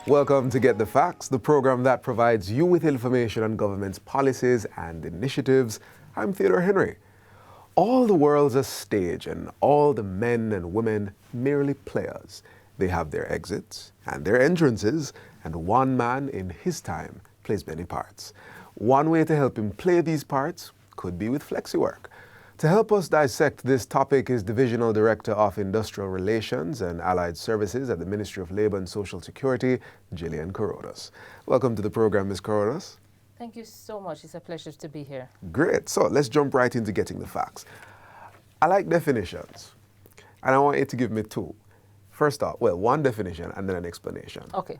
Welcome to Get the Facts, the program that provides you with information on government's policies and initiatives. I'm Theodore Henry. All the world's a stage, and all the men and women merely players. They have their exits and their entrances, and one man in his time plays many parts. One way to help him play these parts could be with flexi work. To help us dissect this topic is Divisional Director of Industrial Relations and Allied Services at the Ministry of Labour and Social Security, Gillian Corrodus. Welcome to the program, Ms. Corrodus. Thank you so much. It's a pleasure to be here. Great. So let's jump right into getting the facts. I like definitions, and I want you to give me two. First off, one definition and then an explanation. Okay.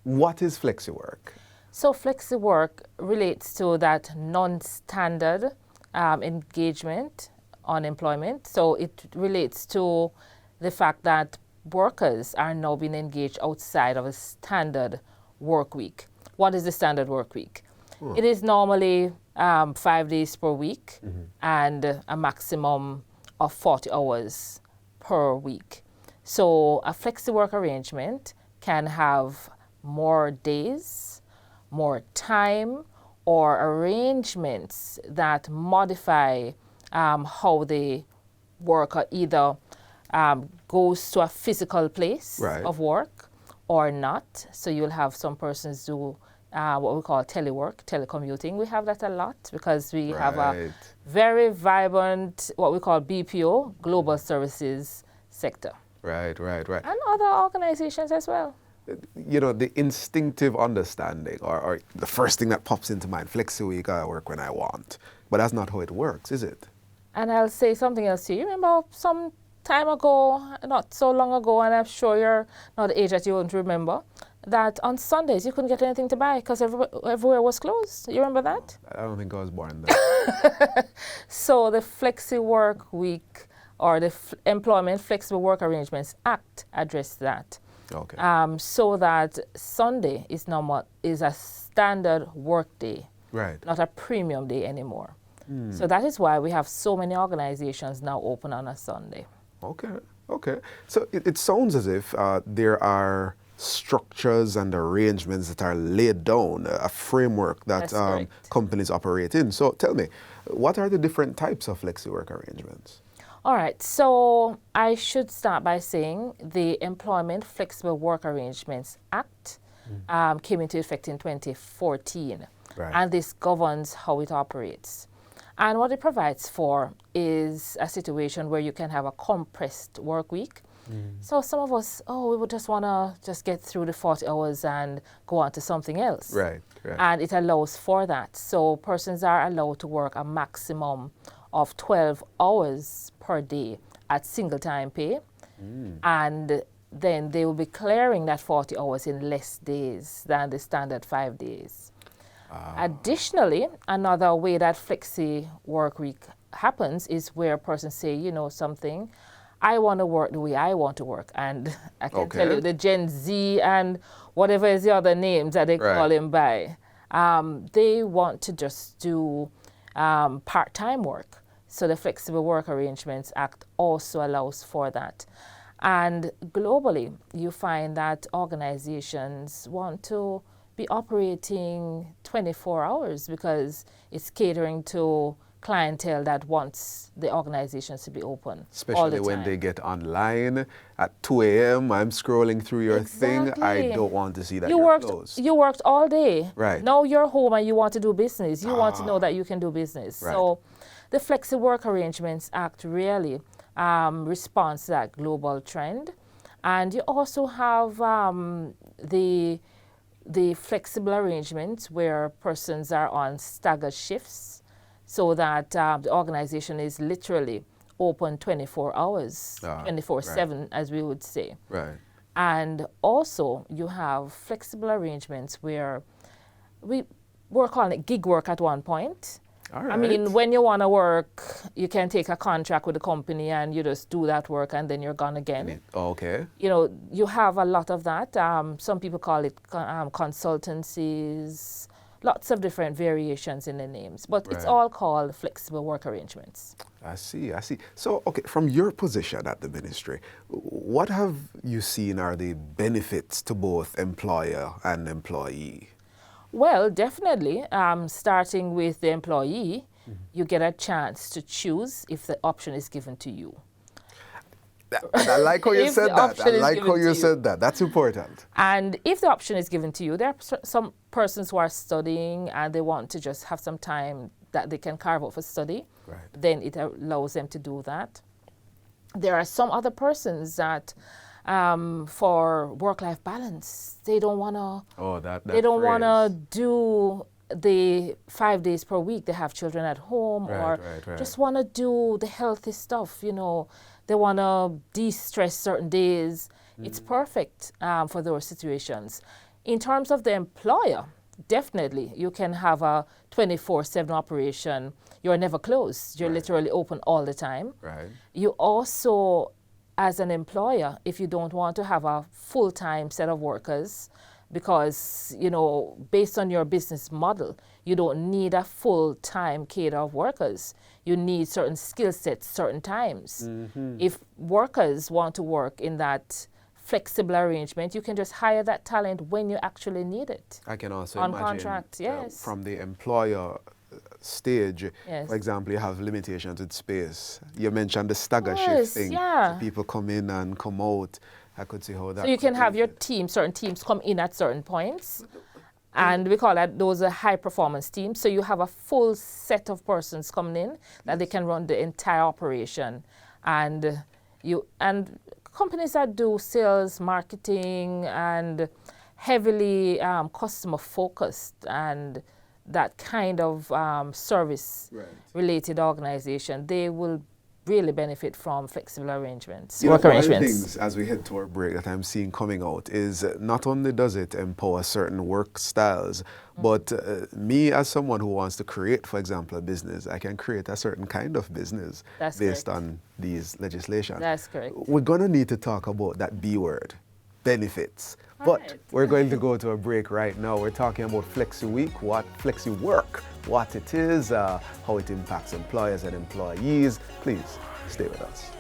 What is flexi work? So flexi work relates to that non-standard engagement on employment. So it relates to the fact that workers are now being engaged outside of a standard work week. What is the standard work week? It is normally 5 days per week and a maximum of 40 hours per week. So a flexi work arrangement can have more days, more time, or arrangements that modify how the worker either goes to a physical place of work or not. So you'll have some persons do what we call telework, telecommuting. We have that a lot because we have a very vibrant, what we call BPO, global services sector. Right. And other organizations as well. You know, the instinctive understanding or the first thing that pops into mind, flexi week, I work when I want. But that's not how it works, is it? And I'll say something else to you. Remember some time ago, not so long ago, and I'm sure you're not the age that you won't remember, that on Sundays you couldn't get anything to buy because everywhere was closed. You remember that? I don't think I was born then. So the Flexi Work Week or the Employment Flexible Work Arrangements Act addressed that. Okay. So that Sunday is a standard work day, not a premium day anymore. So that is why we have so many organizations now open on a Sunday. Okay. So it sounds as if there are structures and arrangements that are laid down, a framework that companies operate in. So tell me, what are the different types of flexi work arrangements? All right, so I should start by saying the Employment Flexible Work Arrangements Act came into effect in 2014, and this governs how it operates. And what it provides for is a situation where you can have a compressed work week. So some of us, we would just want to get through the 40 hours and go on to something else. Right. And it allows for that. So persons are allowed to work a maximum of 12 hours per day at single time pay. And then they will be clearing that 40 hours in less days than the standard 5 days. Additionally, another way that flexi work week happens is where persons say, you know something, I want to work the way I want to work. And I can tell you the Gen Z and whatever is the other names that they call him by, they want to just do part-time work. So the Flexible Work Arrangements Act also allows for that. And globally, you find that organizations want to be operating 24 hours because it's catering to clientele that wants the organizations to be open. Especially when they get online at 2 a.m. I'm scrolling through your thing. I don't want to see that you're closed. You worked all day. Right. Now you're home and you want to do business. You want to know that you can do business. Right. So the Flexi Work Arrangements Act really responds to that global trend. And you also have the flexible arrangements where persons are on staggered shifts so that the organization is literally open 24 hours, 24/7, as we would say. Right. And also you have flexible arrangements where we're calling it gig work at one point. All right. I mean, when you want to work, you can take a contract with the company and you just do that work and then you're gone again. Okay. You know, you have a lot of that. Some people call it consultancies, lots of different variations in the names, but it's all called flexible work arrangements. I see, I see. So, okay, from your position at the ministry, what have you seen are the benefits to both employer and employee? Well, definitely, starting with the employee, you get a chance to choose if the option is given to you. I like how you If said the that. I option is like given how to you you. said that. That's important. And if the option is given to you, there are some persons who are studying and they want to just have some time that they can carve out for study. Right. Then it allows them to do that. There are some other persons that, for work-life balance, they don't want to. Oh, that They don't want to phrase. do the 5 days per week. They have children at home, Right, or right. just want to do the healthy stuff. You know, they want to de-stress certain days. It's perfect for those situations. In terms of the employer, definitely you can have a 24/7 operation. You're never closed. You're Right. literally open all the time. Right. You also, as an employer, if you don't want to have a full-time set of workers, because, you know, based on your business model, you don't need a full-time cadre of workers. You need certain skill sets, certain times. If workers want to work in that flexible arrangement, you can just hire that talent when you actually need it. I can also On imagine contract, yes. from the employer stage, Yes. for example, you have limitations with space. You mentioned the stagger Yes, shift thing. yeah. So people come in and come out. I could see how that. So you can could have your benefit. team, certain teams come in at certain points. And we call that, those are high performance teams. So you have a full set of persons coming in that they can run the entire operation. And companies that do sales, marketing, and heavily customer focused and that kind of service related organization, they will really benefit from flexible arrangements, work One of the arrangements. things as we head to our break that I'm seeing coming out is not only does it empower certain work styles, but me as someone who wants to create, for example, a business, I can create a certain kind of business That's based correct. on these legislation. That's correct. We're going to need to talk about that B word, benefits. But Right. we're going to go to a break right now. We're talking about Flexi Week, what Flexi Work, what it is, how it impacts employers and employees. Please stay with us.